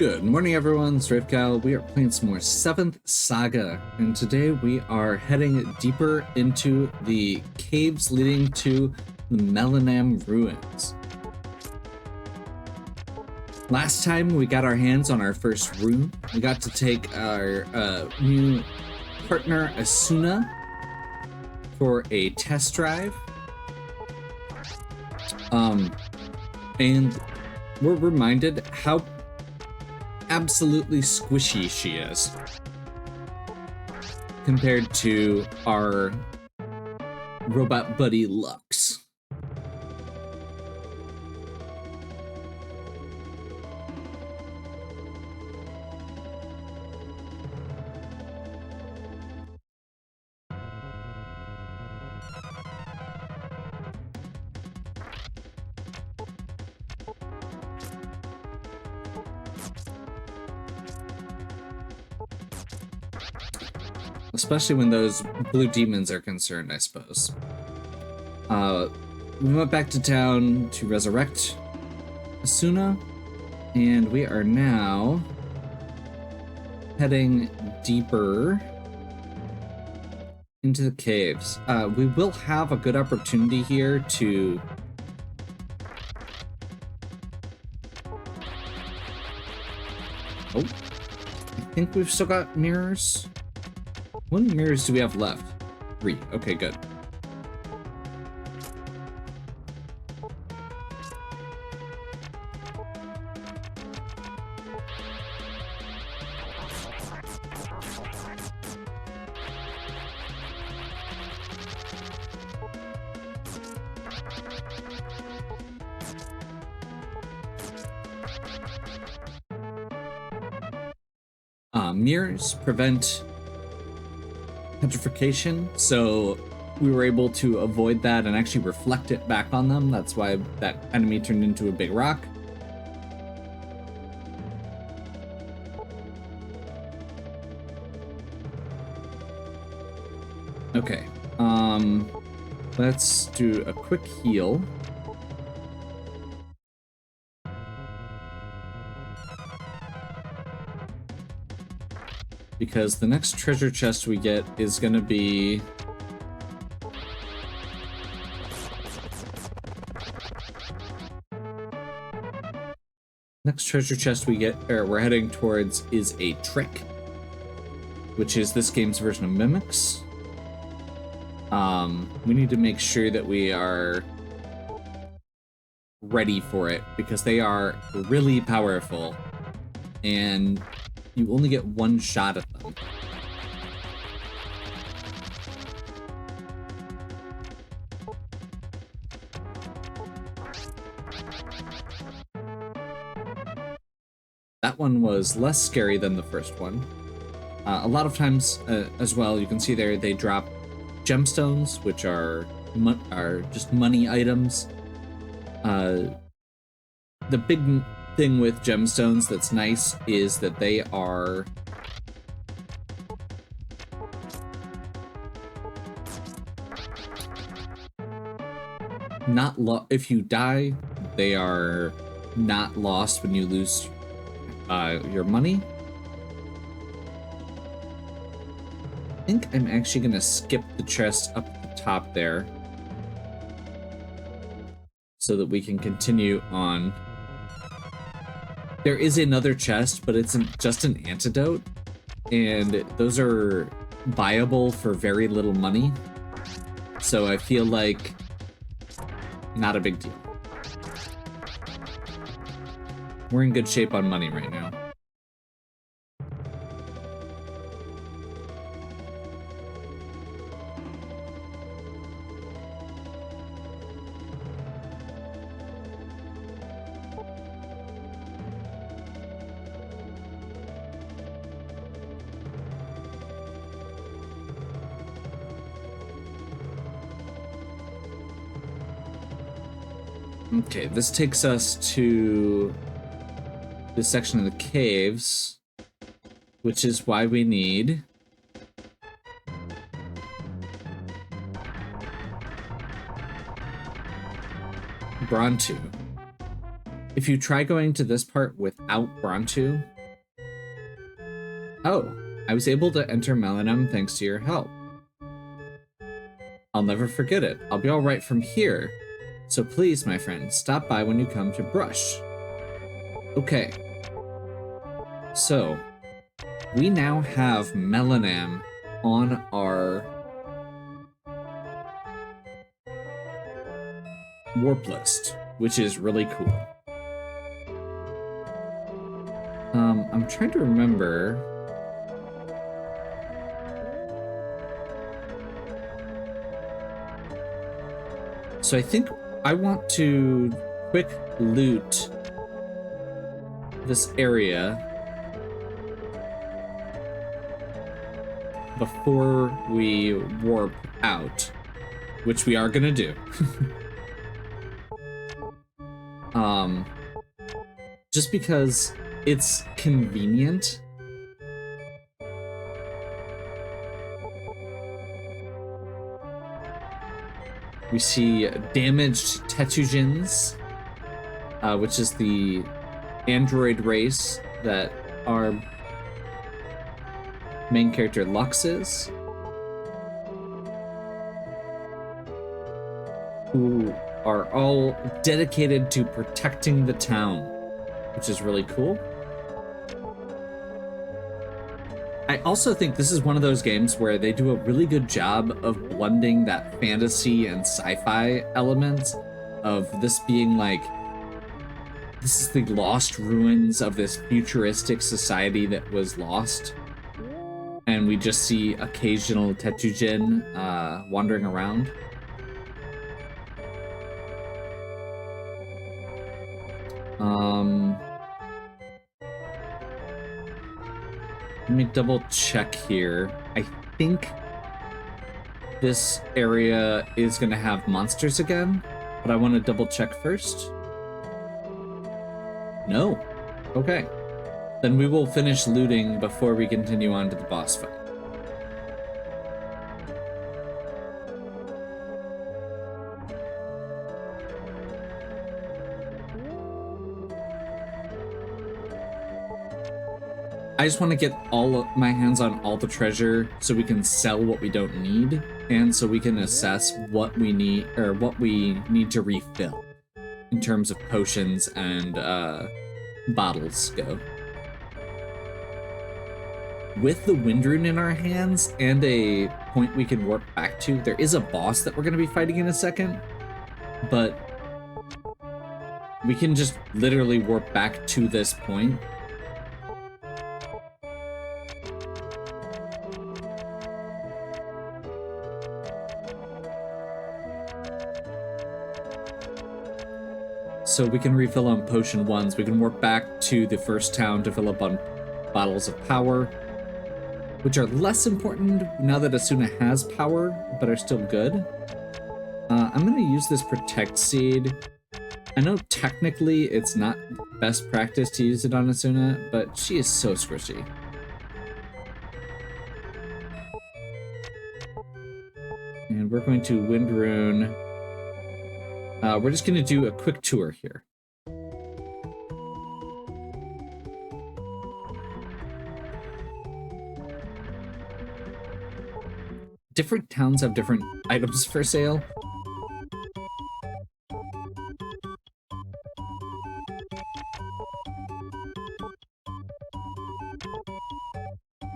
Good morning, everyone. It's Rivcal. We are playing some more 7th Saga, and today we are heading deeper into the caves leading to the Melanam ruins. Last time we got our hands on our first rune, we got to take our new partner Asuna for a test drive. And we're reminded how absolutely squishy she is compared to our robot buddy Lux. Especially when those blue demons are concerned, I suppose. We went back to town to resurrect Asuna, and we are now heading deeper into the caves. We will have a good opportunity here to I think we've still got mirrors. How many mirrors do we have left? 3. Okay, good. Mirrors prevent petrification, so we were able to avoid that and actually reflect it back on them. That's why that enemy turned into a big rock. Okay, let's do a quick heal. Because the next treasure chest we get is going to be we're heading towards is a trick, which is this game's version of mimics. We need to make sure that we are ready for it because they are really powerful and you only get one shot at them. That one was less scary than the first one. A lot of times, as well, you can see there they drop gemstones, which are just money items. The big thing with gemstones that's nice is that they are not if you die, they are not lost when you lose your money. I think I'm actually gonna skip the chest up at the top there so that we can continue on. There is another chest, but it's just an antidote, and those are viable for very little money, so I feel like not a big deal. We're in good shape on money right now. Okay, this takes us to this section of the caves, which is why we need Brontu. If you try going to this part without Brontu, Oh, I was able to enter Melanum thanks to your help. I'll never forget it. I'll be alright from here. So please, my friend, stop by when you come to Brush. Okay. So, we now have Melanam on our warp list, which is really cool. I'm trying to remember. So I think I want to quick loot this area before we warp out, which we are gonna do. Just because it's convenient. We see damaged Tetujins, which is the android race that our main character Lux is, who are all dedicated to protecting the town, which is really cool. I also think this is one of those games where they do a really good job of blending that fantasy and sci-fi element of this being like, this is the lost ruins of this futuristic society that was lost. And we just see occasional Tetujin wandering around. Let me double check here. I think this area is gonna have monsters again, but I want to double check first. No. Okay. Then we will finish looting before we continue on to the boss fight. I just want to get my hands on all the treasure so we can sell what we don't need, and so we can assess what we need, or what we need to refill in terms of potions and bottles go. With the Wind Rune in our hands and a point we can warp back to, there is a boss that we're going to be fighting in a second, but we can just literally warp back to this point. So we can refill on potion ones. We can warp back to the first town to fill up on bottles of power, which are less important now that Asuna has power, but are still good. I'm going to use this Protect Seed. I know technically it's not best practice to use it on Asuna, but she is so squishy. And we're going to Wind Rune. We're just going to do a quick tour here. Different towns have different items for sale.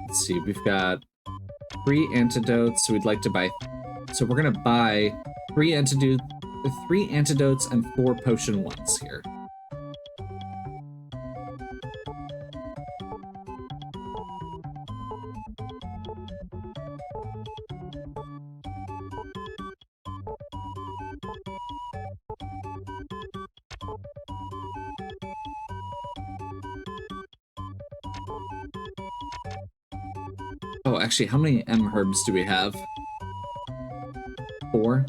Let's see, we've got 3 antidotes, so we'd like to buy. So we're going to buy 3 antidotes and 4 potion ones here. Oh, actually, how many M herbs do we have? 4?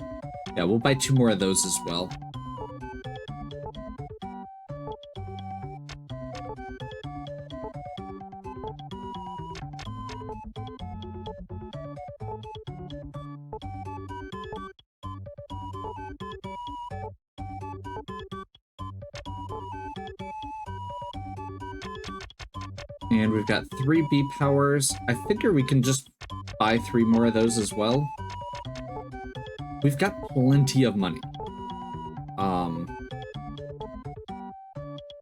Yeah, we'll buy 2 more of those as well. And we've got 3 B powers. I figure we can just buy 3 more of those as well. We've got plenty of money.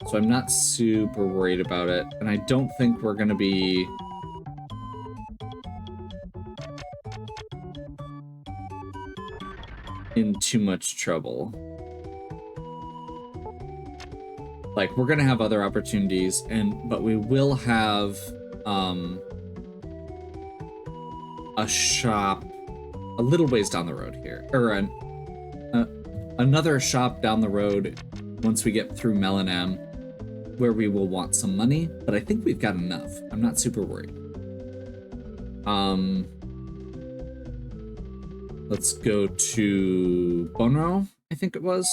So I'm not super worried about it, and I don't think we're gonna be in too much trouble. Like, we're gonna have other opportunities, but we will have a shop a little ways down the road here, or another shop down the road once we get through Melanam, where we will want some money, but I think we've got enough. I'm not super worried. Let's go to Bonro, I think it was.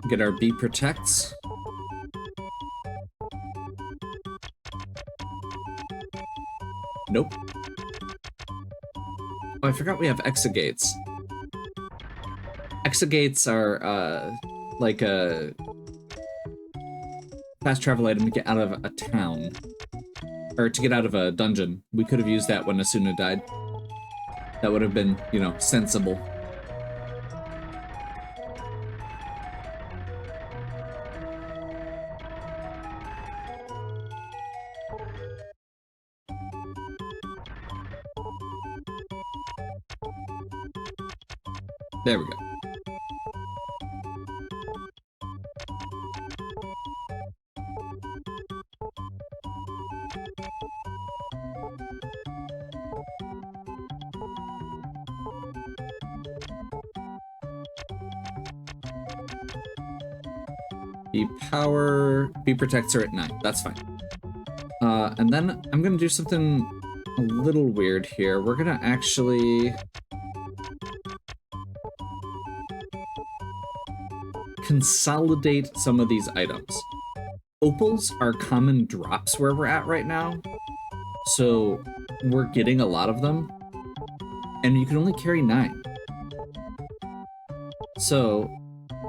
Get our B protects. Nope. Oh, I forgot we have exagates. Exagates are, like a fast travel item to get out of a town. Or to get out of a dungeon. We could have used that when Asuna died. That would have been, you know, sensible. There we go. B protects are at 9. That's fine. And then I'm gonna do something a little weird here. We're gonna actually consolidate some of these items. Opals are common drops where we're at right now, so we're getting a lot of them, and you can only carry 9. So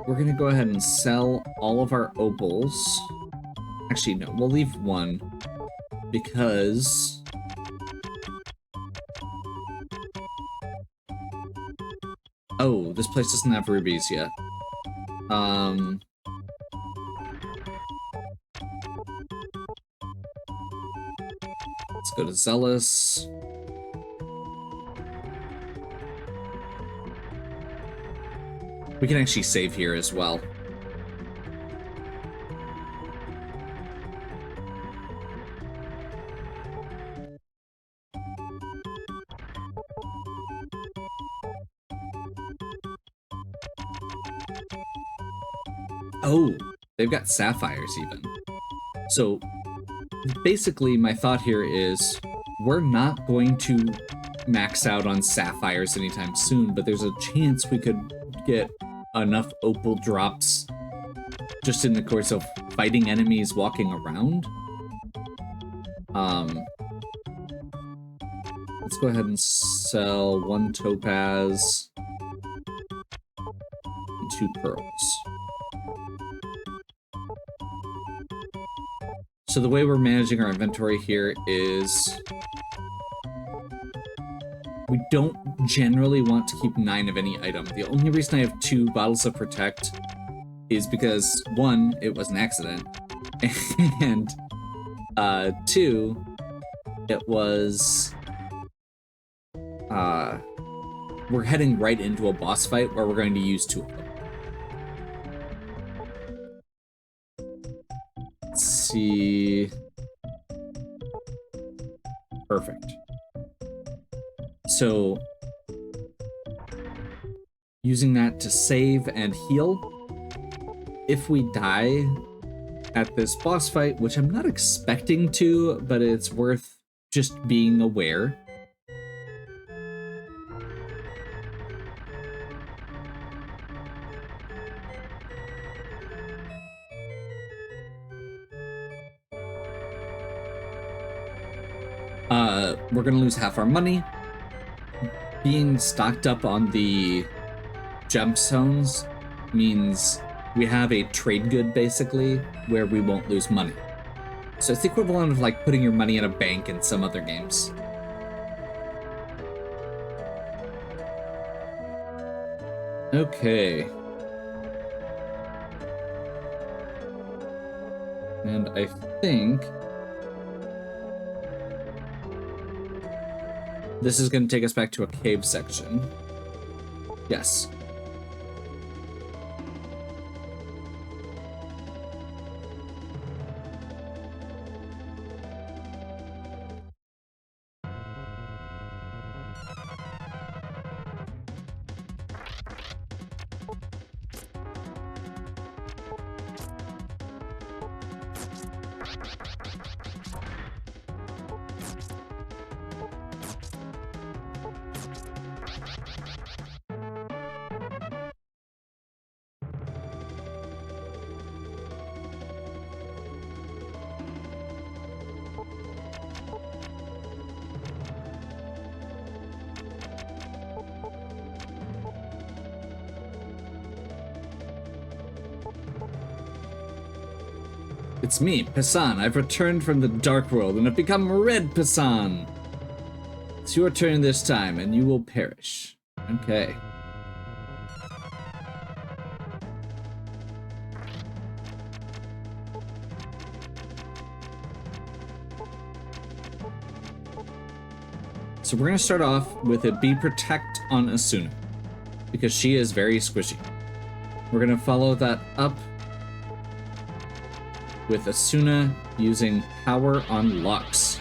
we're gonna go ahead and sell all of our opals. Actually, no, we'll leave 1, because oh, this place doesn't have rubies yet. Let's go to Zealous. We can actually save here as well. Oh, they've got sapphires even. So basically my thought here is we're not going to max out on sapphires anytime soon, but there's a chance we could get enough opal drops just in the course of fighting enemies walking around. Let's go ahead and sell 1 topaz and 2 pearls. So the way we're managing our inventory here is we don't generally want to keep 9 of any item. The only reason I have 2 bottles of Protect is because 1, it was an accident, and 2, it was we're heading right into a boss fight where we're going to use 2 of them. Let's see. Perfect. So using that to save and heal. If we die at this boss fight, which I'm not expecting to, but it's worth just being aware. We're gonna lose half our money. Being stocked up on the gemstones means we have a trade good, basically, where we won't lose money. So it's the equivalent of like putting your money in a bank in some other games. Okay. And I think this is going to take us back to a cave section. Yes. It's me, Pisan. I've returned from the Dark World and have become Red Pisan. It's your turn this time, and you will perish. Okay. So we're going to start off with a Be Protect on Asuna, because she is very squishy. We're going to follow that up with Asuna using Power on Lux.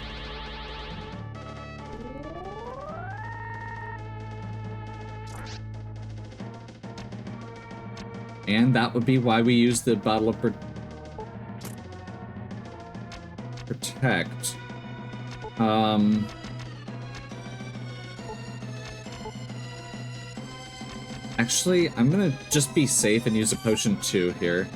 And that would be why we use the Bottle of Protect. Actually, I'm gonna just be safe and use a Potion 2 here.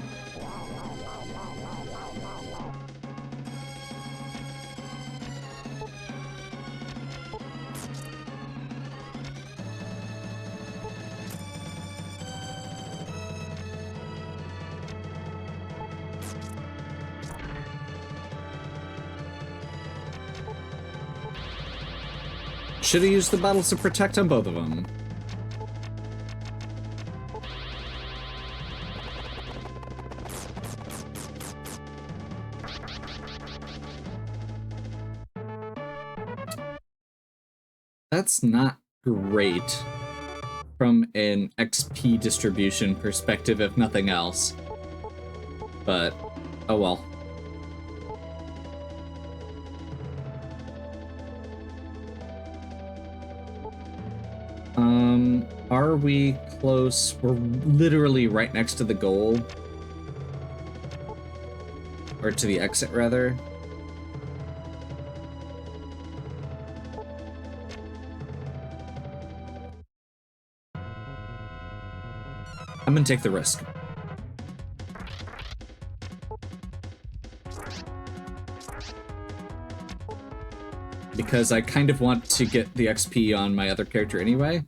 Should have used the bottles to protect on both of them. That's not great from an XP distribution perspective, if nothing else. But, oh well. Are we close? We're literally right next to the goal. Or to the exit, rather. I'm gonna take the risk. Because I kind of want to get the XP on my other character anyway.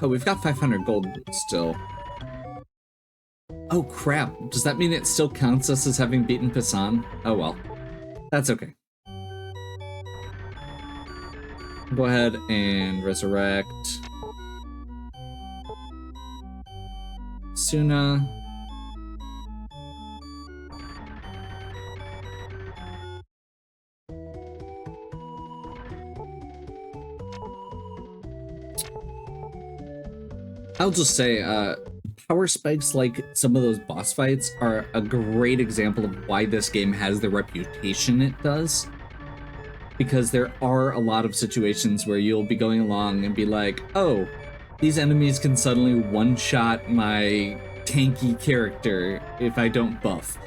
Oh, we've got 500 gold still. Oh crap, does that mean it still counts us as having beaten Pisan? Oh well, that's okay. Go ahead and resurrect Suna. I'll just say, power spikes like some of those boss fights are a great example of why this game has the reputation it does. because there are a lot of situations where you'll be going along and be like, oh, these enemies can suddenly one-shot my tanky character if I don't buff.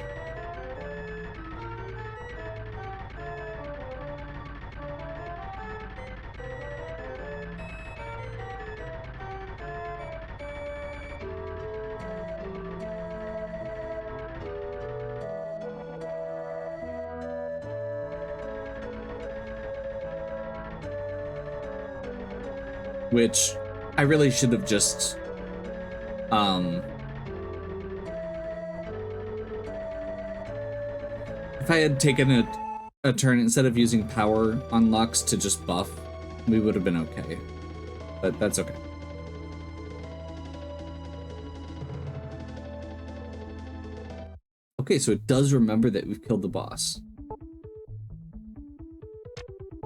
Which I really should have just if I had taken a turn instead of using power on Lux to just buff, we would have been okay. But that's okay. Okay, so it does remember that we've killed the boss.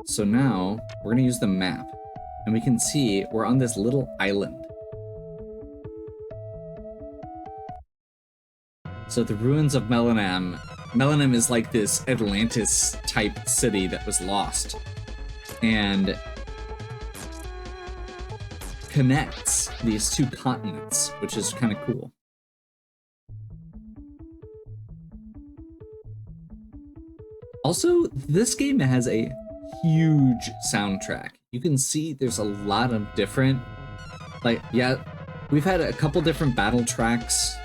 So now we're gonna use the map. And we can see we're on this little island. So the ruins of Melanam. Melanam is like this Atlantis-type city that was lost. And connects these two continents, which is kind of cool. Also, this game has a huge soundtrack. You can see there's a lot of different, like, yeah, we've had a couple different battle tracks.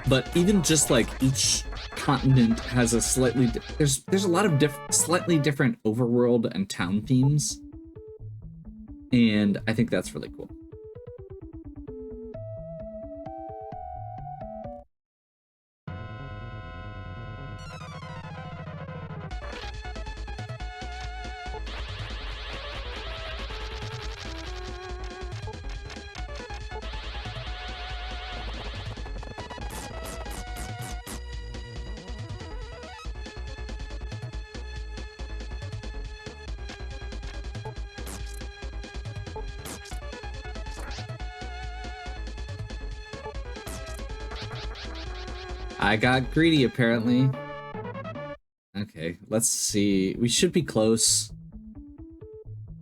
But even just like each continent has a slightly there's a lot of slightly different overworld and town themes, and I think that's really cool. I got greedy, apparently. Okay, let's see. We should be close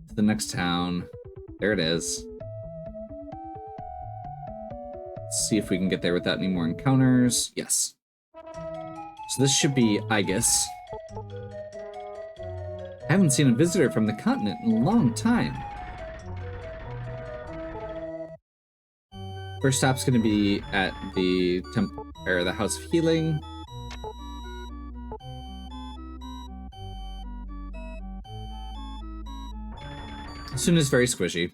to the next town. There it is. Let's see if we can get there without any more encounters. Yes. So this should be Aegis. I haven't seen a visitor from the continent in a long time. First stop's gonna be at the the House of Healing. Soon is very squishy.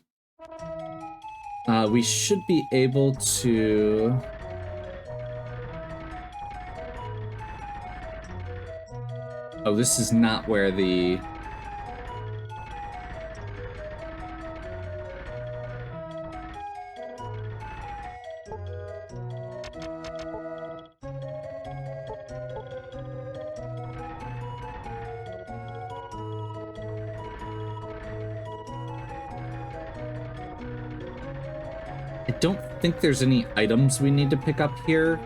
We should be able to... Oh, this is not where the... I don't think there's any items we need to pick up here.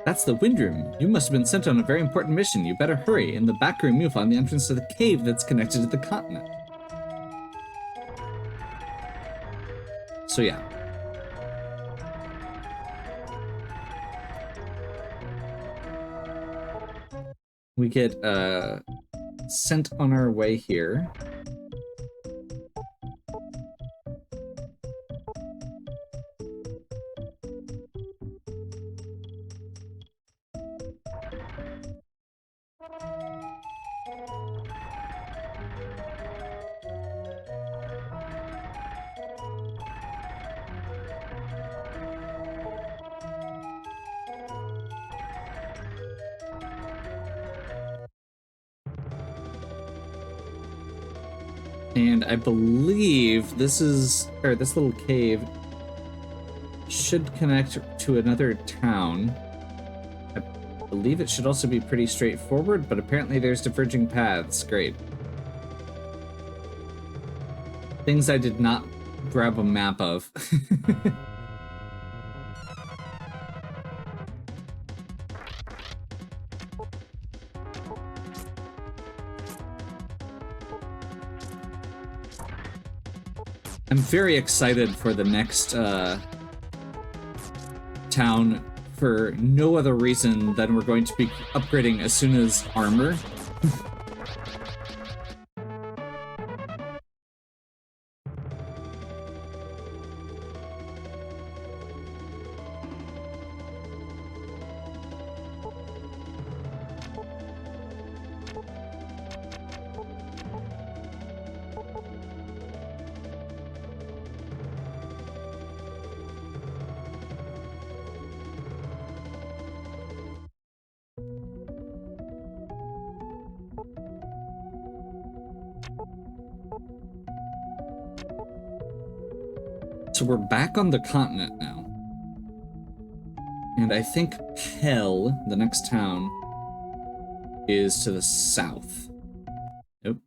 That's the Wind Room. You must have been sent on a very important mission. You better hurry. In the back room, you'll find the entrance to the cave that's connected to the continent. So yeah. We get sent on our way here. And I believe this little cave should connect to another town. I believe it should also be pretty straightforward, but apparently there's diverging paths. Great. Things I did not grab a map of. I'm very excited for the next town for no other reason than we're going to be upgrading as soon as armor. So we're back on the continent now. And I think Pell, the next town, is to the south. Nope.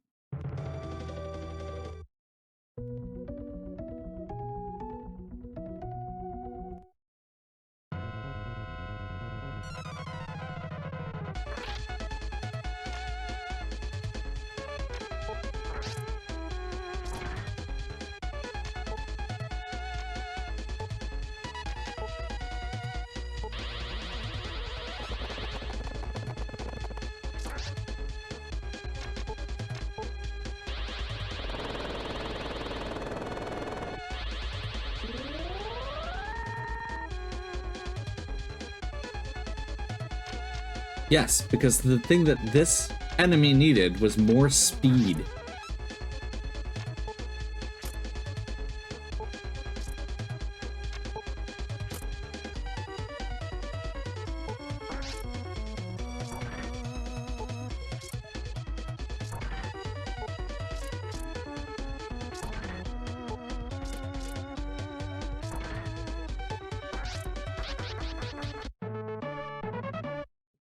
Yes, because the thing that this enemy needed was more speed.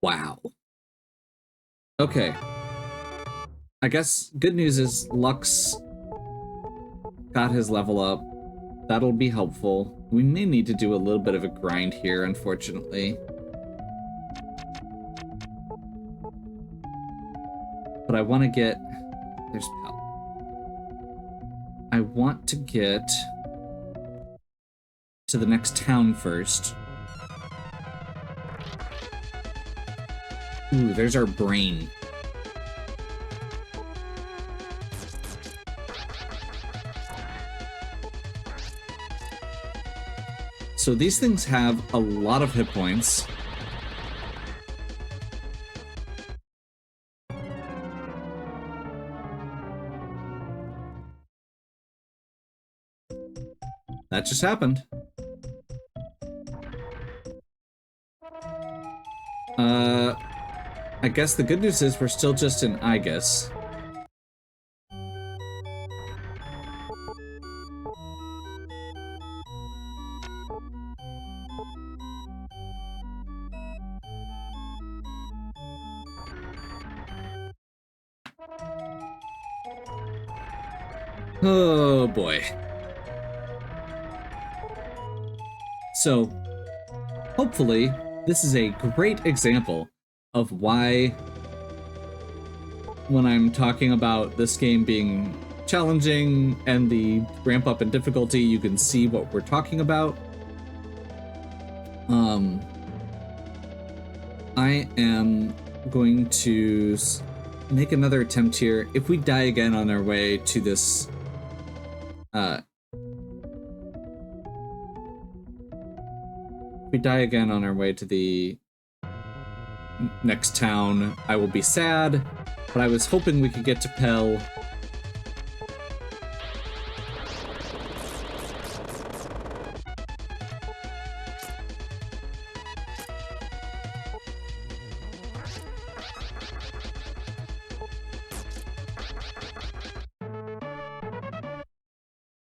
Wow. Okay. I guess good news is Lux got his level up. That'll be helpful. We may need to do a little bit of a grind here, unfortunately. But I want to get... There's Pell. I want to get to the next town first. Ooh, there's our brain. So these things have a lot of hit points. That just happened. I guess the good news is we're still just in Igus. Oh boy. So, hopefully, this is a great example of why, when I'm talking about this game being challenging and the ramp up in difficulty, you can see what we're talking about. I am going to make another attempt here. If we die again on our way to this, if we die again on our way to the next town, I will be sad, but I was hoping we could get to Pell.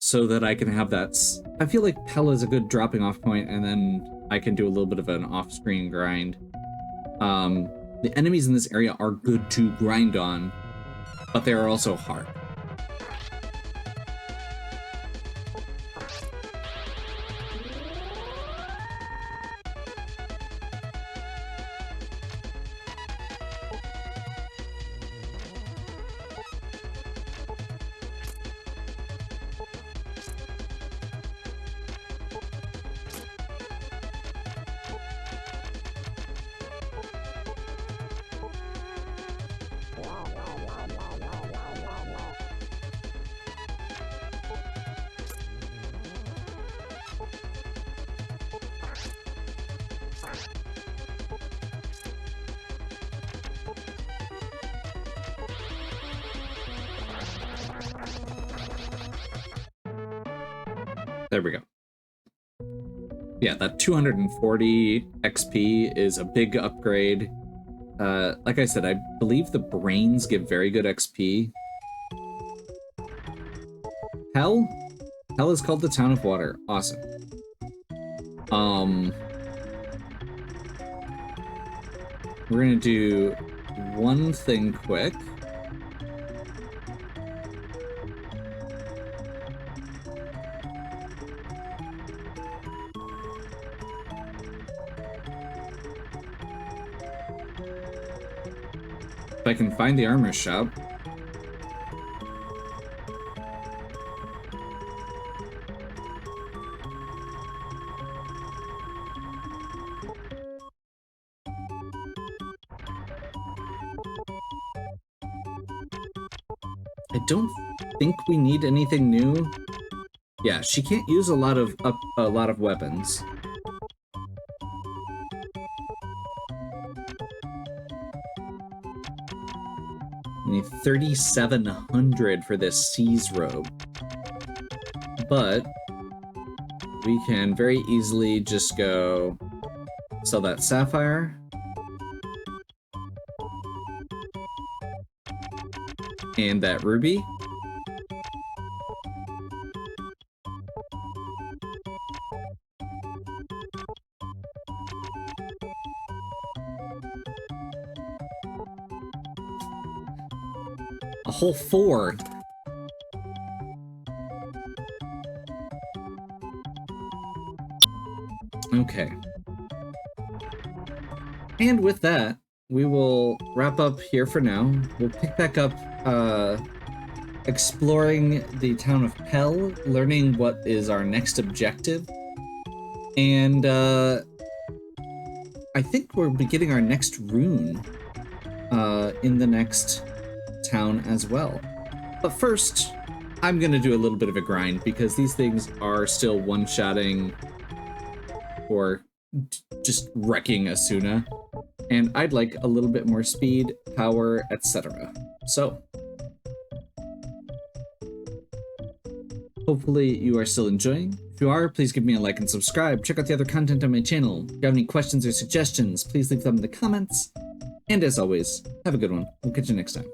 so that I can have that. I feel like Pell is a good dropping off point, and then I can do a little bit of an off-screen grind. The enemies in this area are good to grind on, but they are also hard. There we go. Yeah, that 240 XP is a big upgrade. Like I said, I believe the brains give very good XP. Hell? Hell is called the Town of Water. Awesome. We're gonna do one thing quick. If I can find the armor shop. I don't think we need anything new. Yeah, she can't use a lot of weapons. We need 3,700 for this Seize robe. But we can very easily just go sell that sapphire. And that ruby. A whole 4. Okay. And with that, we will wrap up here for now. We'll pick back up exploring the town of Pell, learning what is our next objective. And I think we'll be getting our next rune in the next town as well. But first, I'm gonna do a little bit of a grind because these things are still one-shotting or just wrecking Asuna. And I'd like a little bit more speed, power, etc. So, hopefully you are still enjoying. If you are, please give me a like and subscribe. Check out the other content on my channel. If you have any questions or suggestions, please leave them in the comments. And as always, have a good one. We'll catch you next time.